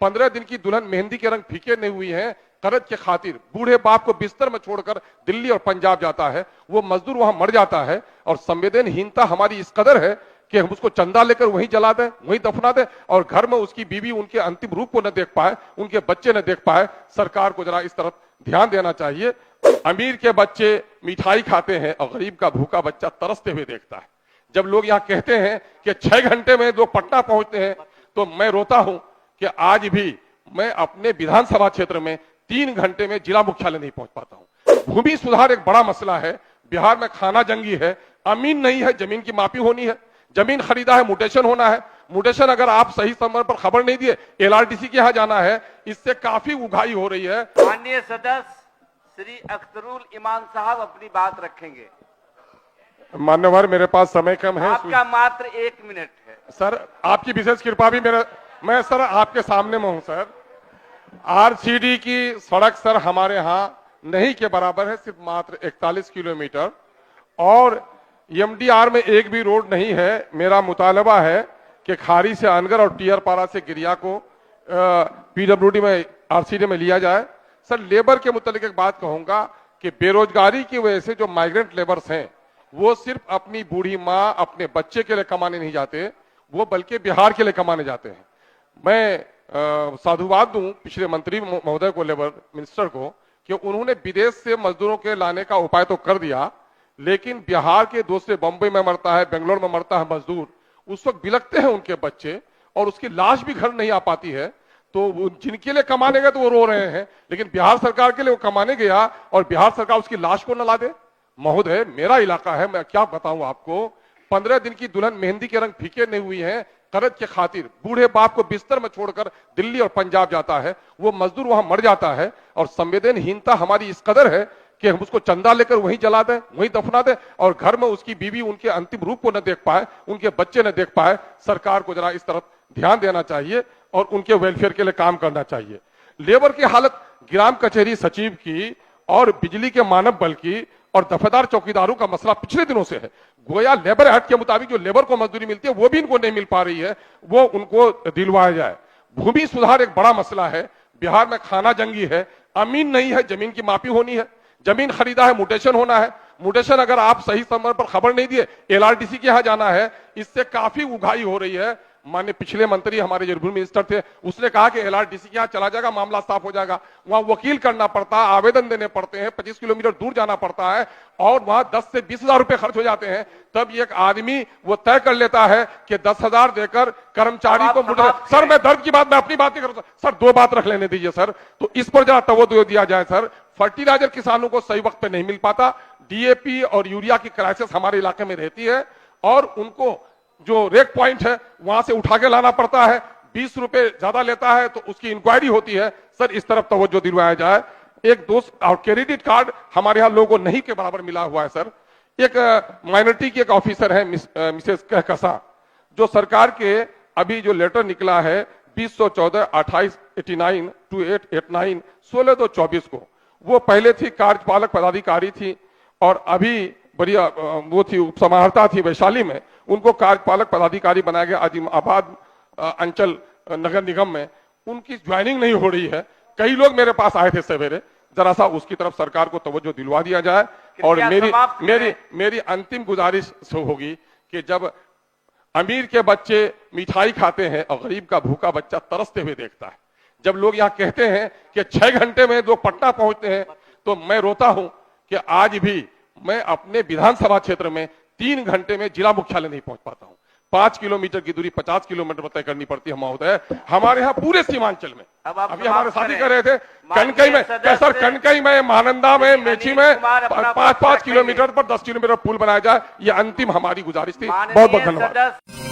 15 दिन की दुल्हन मेहंदी के रंग फीके नहीं हुई है, कर्ज के खातिर बूढ़े बाप को बिस्तर में छोड़कर दिल्ली और पंजाब जाता है, वो मजदूर वहां मर जाता है। और संवेदनहीनता हमारी इस कदर है कि हम उसको चंदा लेकर वहीं जला दें, वहीं दफना दें, और घर में उसकी बीवी उनके अंतिम रूप को न देख पाए, उनके बच्चे न देख पाए। सरकार को जरा इस तरफ ध्यान देना चाहिए। अमीर के बच्चे मिठाई खाते हैं और गरीब का भूखा बच्चा तरसते हुए देखता है। जब लोग यहाँ कहते हैं कि 6 घंटे में लोग पटना पहुंचते हैं, तो मैं रोता हूं कि आज भी मैं अपने विधानसभा क्षेत्र में 3 घंटे में जिला मुख्यालय नहीं पहुंच पाता हूं। भूमि सुधार एक बड़ा मसला है। बिहार में खाना जंगी है, अमीन नहीं है, जमीन की मापी होनी है, जमीन खरीदा है, म्यूटेशन होना है। म्यूटेशन अगर आप सही समय पर खबर नहीं दिए, LRTC के यहाँ जाना है, इससे काफी उगाही हो रही है। माननीय सदस्य श्री अख्तरुल ईमान साहब अपनी बात रखेंगे। मान्यवर, मेरे पास समय कम है। आपका मात्र 1 मिनट है। सर, आपकी विशेष कृपा भी मैं सर आपके सामने में हूं। सर, RCD की सड़क सर हमारे यहाँ नहीं के बराबर है, सिर्फ मात्र 41 किलोमीटर, और MDR में एक भी रोड नहीं है। मेरा मुतालबा है कि खारी से अनगर और टीयरपाड़ा से गिरिया को PWD में RCD में लिया जाए। सर, लेबर के मुतालिक एक बात कहूंगा कि बेरोजगारी की वजह से जो माइग्रेंट लेबर्स हैं, वो सिर्फ अपनी बूढ़ी माँ, अपने बच्चे के लिए कमाने नहीं जाते, वो बल्कि बिहार के लिए कमाने जाते हैं। मैं साधुवाद दूं पिछले मंत्री महोदय को, लेबर मिनिस्टर को, कि उन्होंने विदेश से मजदूरों के लाने का उपाय तो कर दिया, लेकिन बिहार के दूसरे बंबई में मरता है, बेंगलोर में मरता है मजदूर, उस वक्त बिलखते हैं उनके बच्चे, और उसकी लाश भी घर नहीं आ पाती है। तो जिनके लिए कमाने गए तो वो रो रहे हैं, लेकिन बिहार सरकार के लिए वो कमाने गया और बिहार सरकार उसकी लाश को न ला दे। महोदय, मेरा इलाका है, मैं क्या बताऊं आपको, 15 दिन की दुल्हन मेहंदी के रंग फीके नहीं हुई है, कर्ज के खातिर बूढ़े बाप को बिस्तर में छोड़कर दिल्ली और पंजाब जाता है, वो मजदूर वहां मर जाता है। और संवेदनहीनता हमारी इस कदर है कि हम उसको चंदा लेकर वहीं जला दें, वहीं दफना दें, और घर में उसकी बीवी उनके अंतिम रूप को न देख पाए, उनके बच्चे न देख पाए। सरकार को जरा इस तरफ ध्यान देना चाहिए और उनके वेलफेयर के लिए काम करना चाहिए। लेबर की हालत ग्राम कचहरी सचिव की और बिजली के मानव बल की और दफेदार चौकीदारों का मसला पिछले दिनों से है। गोया लेबर एक्ट के मुताबिक जो लेबर को मजदूरी मिलती है, वो भी इनको नहीं मिल पा रही है, वो उनको दिलवाया जाए। भूमि सुधार एक बड़ा मसला है। बिहार में खाना जंगी है, अमीन नहीं है, जमीन की मापी होनी है, जमीन खरीदा है, म्यूटेशन होना है। म्यूटेशन अगर आप सही समय पर खबर नहीं दिए, LRTC के यहाँ जाना है, इससे काफी उगाही हो रही है। माननीय पिछले मंत्री हमारे जो भूमि मिनिस्टर थे, उसने कहा कि LRTC के यहाँ चला जाएगा, मामला साफ हो जाएगा। वहां वकील करना पड़ता है, आवेदन देने पड़ते हैं, 25 किलोमीटर दूर जाना पड़ता है, और वहां 10 से 20 हजार रुपए खर्च हो जाते हैं। तब एक आदमी वो तय कर लेता है कि 10,000 देकर कर्मचारी को सर, मैं दर्द की बात, मैं अपनी बात नहीं कर सर, 2 बात रख लेने दीजिए सर। तो इस पर जरा तवज्जो दिया जाए सर। फर्टिलाइजर किसानों को सही वक्त पे नहीं मिल पाता। DAP और यूरिया की क्राइसिस हमारे इलाके में रहती है, और उनको जो रेक पॉइंट है वहां से उठा के लाना पड़ता है। 20 रुपए ज्यादा लेता है तो उसकी इंक्वायरी होती है। सर, इस तरफ तवज्जो दिलवाया जाए। एक दोस्त और क्रेडिट कार्ड हमारे यहाँ लोगों को नहीं के बराबर मिला हुआ है सर। एक माइनॉरिटी की एक ऑफिसर है मिसेस कहकसा, जो सरकार के अभी जो लेटर निकला है 2014-2889-2889 16/2/24 को, वो पहले थी कार्यपालक पदाधिकारी थी, और अभी बढ़िया वो थी, उपसमाहर्ता थी वैशाली में, उनको कार्यपालक पदाधिकारी बनाया गया आदिमाबाद अंचल नगर निगम में। उनकी ज्वाइनिंग नहीं हो रही है। कई लोग मेरे पास आए थे सवेरे, जरा सा उसकी तरफ सरकार को तवज्जो दिलवा दिया जाए। और मेरी अंतिम गुजारिश होगी कि जब अमीर के बच्चे मिठाई खाते हैं और गरीब का भूखा बच्चा तरसते हुए देखता है, जब लोग यहाँ कहते हैं कि 6 घंटे में लोग पटना पहुंचते हैं, तो मैं रोता हूं कि आज भी मैं अपने विधानसभा क्षेत्र में 3 घंटे में जिला मुख्यालय नहीं पहुंच पाता हूं। 5 किलोमीटर की दूरी 50 किलोमीटर तय करनी पड़ती है महोदय, हमारे यहाँ पूरे सीमांचल में। अभी हमारे साथी कर रहे थे कनकई में, सर कनकई में, महानंदा में, मेची में 5-5 किलोमीटर पर 10 किलोमीटर पुल बनाया जाए। ये अंतिम हमारी गुजारिश थी। बहुत बहुत धन्यवाद।